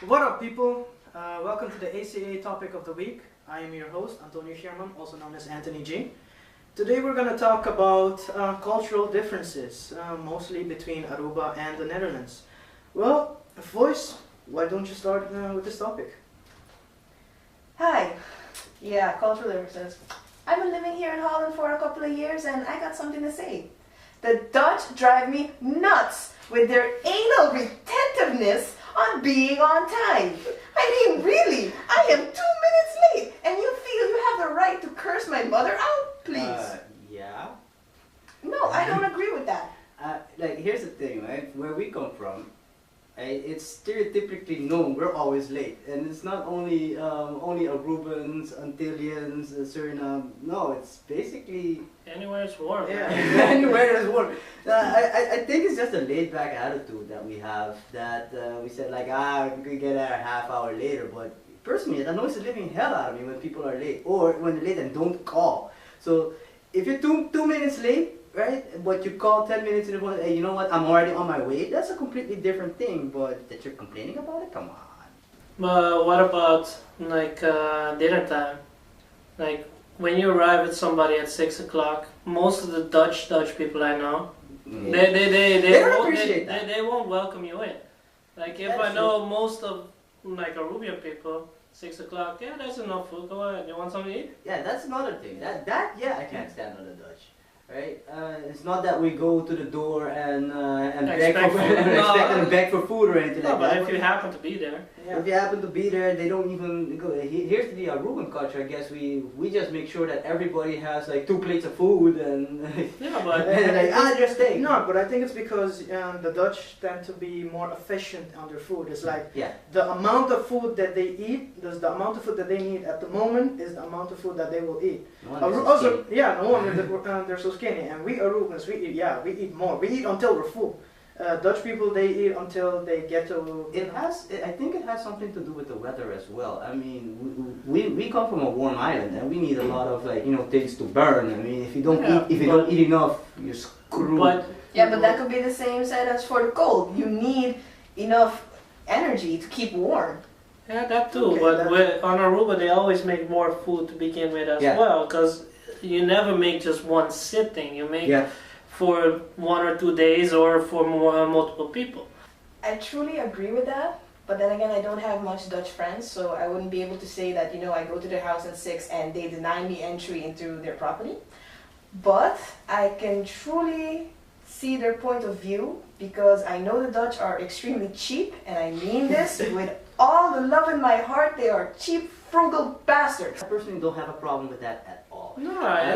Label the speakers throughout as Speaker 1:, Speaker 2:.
Speaker 1: What up, people? Welcome to the ACA topic of the week. I am your host, Antonio Sherman, also known as Anthony G. Today we're going to talk about cultural differences, mostly between Aruba and the Netherlands. Well, Voice, why don't you start with this topic?
Speaker 2: Hi. Yeah, cultural differences. I've been living here in Holland for a couple of years and I got something to say. The Dutch drive me nuts with their anal retentiveness on being on time. I mean, really, I am 2 minutes late and you feel you have the right to curse my mother out, please?
Speaker 3: Yeah.
Speaker 2: No, I don't agree with that.
Speaker 3: Here's the thing, right? Where we come from, it's stereotypically known we're always late, and it's not only Arubans, Antillians, Suriname. No, it's basically
Speaker 4: anywhere it's warm.
Speaker 3: Yeah, anywhere it's warm. I think it's just a laid-back attitude that we have. That we said we could get there a half hour later. But personally, it annoys the living hell out of me when people are late, or when they're late and don't call. So if you're two minutes late, right? But you call 10 minutes in advance, hey, you know what? I'm already on my way. That's a completely different thing. But that you're complaining about it, come on.
Speaker 4: But what about dinner time? Like when you arrive with somebody at 6 o'clock, most of the Dutch people I know, they won't welcome you in. Like if I know most of Arubian people, 6 o'clock, yeah, there's enough food. Go ahead. You want something to eat?
Speaker 3: Yeah, that's another thing. That I can't stand on the Dutch. Right? It's not that we go to the door and beg for food or anything like that.
Speaker 4: But if you happen to be there.
Speaker 3: If you happen to be there, they don't even go. Here's the Aruban culture. I guess we just make sure that everybody has 2 plates of food and just take.
Speaker 1: No, but I think it's because the Dutch tend to be more efficient on their food. It's the amount of food that they eat, the amount of food that they need at the moment is the amount of food that they will eat. No wonder they're so skinny. And we Arubans, we eat more. We eat until we're full. Dutch people, they eat until they get to.
Speaker 3: I think it has something to do with the weather as well. I mean, we come from a warm island, and we need a lot of things to burn. I mean, if you don't eat enough, you're screwed.
Speaker 2: But that could be the same said as for the cold. You need enough energy to keep warm.
Speaker 4: Yeah, that too. Okay, on Aruba, they always make more food to begin with as well, because you never make just one sitting. You make for 1 or 2 days or for multiple people.
Speaker 2: I truly agree with that, but then again, I don't have much Dutch friends, so I wouldn't be able to say that, I go to their house at 6 and they deny me entry into their property. But I can truly see their point of view, because I know the Dutch are extremely cheap, and I mean this with all the love in my heart. They are cheap, frugal bastards.
Speaker 3: I personally don't have a problem with that at all.
Speaker 4: No,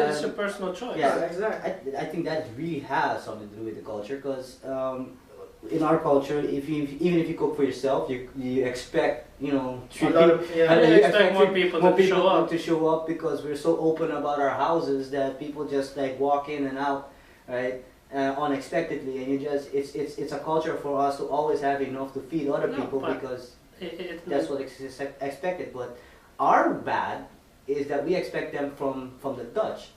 Speaker 4: it's your personal choice.
Speaker 3: Yeah,
Speaker 1: exactly.
Speaker 3: I think that really has something to do with the culture, because in our culture, even if you cook for yourself, you expect you
Speaker 4: expect more people
Speaker 3: to show up, because we're so open about our houses that people just walk in and out, right? Unexpectedly, and it's a culture for us to always have enough to feed other people, because that's what is expected. But our bad is that we expect them from the Dutch,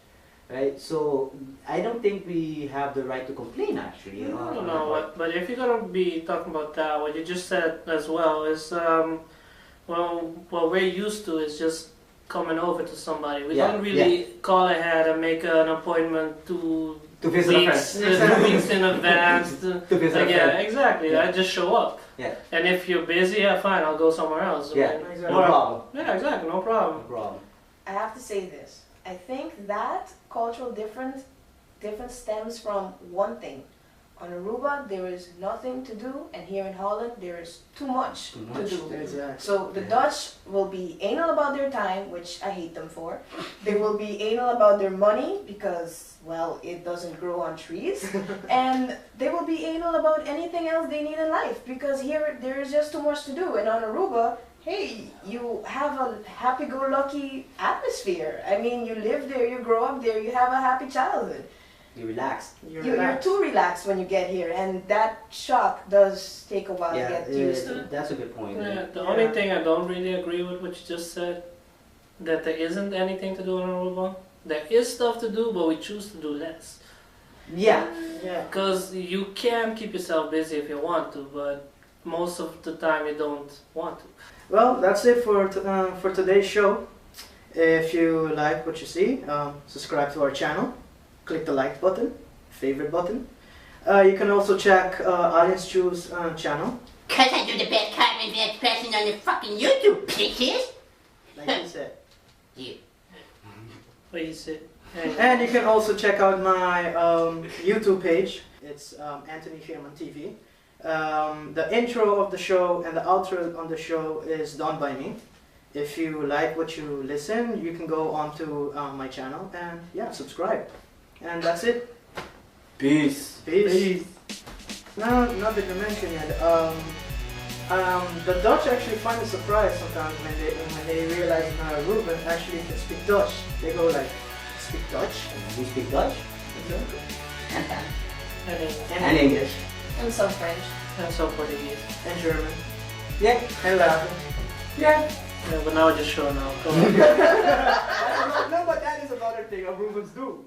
Speaker 3: right? So I don't think we have the right to complain, actually.
Speaker 4: No, but if you're gonna be talking about that, what you just said as well is what we're used to is just coming over to somebody. We don't really call ahead and make an appointment to
Speaker 3: visit
Speaker 4: weeks in advance.
Speaker 3: To visit
Speaker 4: exactly.
Speaker 3: Yeah.
Speaker 4: I just show up.
Speaker 3: Yeah.
Speaker 4: And if you're busy, fine, I'll go somewhere else.
Speaker 3: Yeah, no problem.
Speaker 4: Yeah, exactly, no problem.
Speaker 3: No problem.
Speaker 2: I have to say this. I think that cultural difference stems from one thing. On Aruba, there is nothing to do, and here in Holland, there is too much to do.
Speaker 1: Exactly.
Speaker 2: So the Dutch will be anal about their time, which I hate them for. They will be anal about their money, because, well, it doesn't grow on trees. And they will be anal about anything else they need in life, because here there is just too much to do. And on Aruba, hey, you have a happy-go-lucky atmosphere. I mean, you live there, you grow up there, you have a happy childhood.
Speaker 3: You're relaxed.
Speaker 2: You're too relaxed when you get here, and that shock does take a while to get used to.
Speaker 3: That's a good point.
Speaker 4: The only thing I don't really agree with what you just said, that there isn't anything to do in Aruba. There is stuff to do, but we choose to do less.
Speaker 3: Yeah.
Speaker 4: Because you can keep yourself busy if you want to, but most of the time you don't want to.
Speaker 1: Well, that's it for today's show. If you like what you see, subscribe to our channel, click the like button, favorite button. You can also check Audience Chew's channel.
Speaker 5: Cause I do the best comment expression on the fucking YouTube, bitches!
Speaker 1: Like he said.
Speaker 5: You.
Speaker 4: What you say?
Speaker 1: And you can also check out my YouTube page. It's Anthony Sherman TV. The intro of the show and the outro on the show is done by me. If you like what you listen, you can go onto my channel and yeah, subscribe. And that's it.
Speaker 3: Peace.
Speaker 1: Peace. No, not that you mentioned yet. The Dutch actually find a surprise sometimes when they realize Aruban actually can speak Dutch. They go like, speak Dutch?
Speaker 3: You speak Dutch?
Speaker 1: And English.
Speaker 2: And some French.
Speaker 4: And some Portuguese.
Speaker 1: And German.
Speaker 3: Yeah.
Speaker 1: And Latin.
Speaker 3: Yeah.
Speaker 4: Yeah, but now we're just showing off.
Speaker 1: No, but that is another thing Arubans do.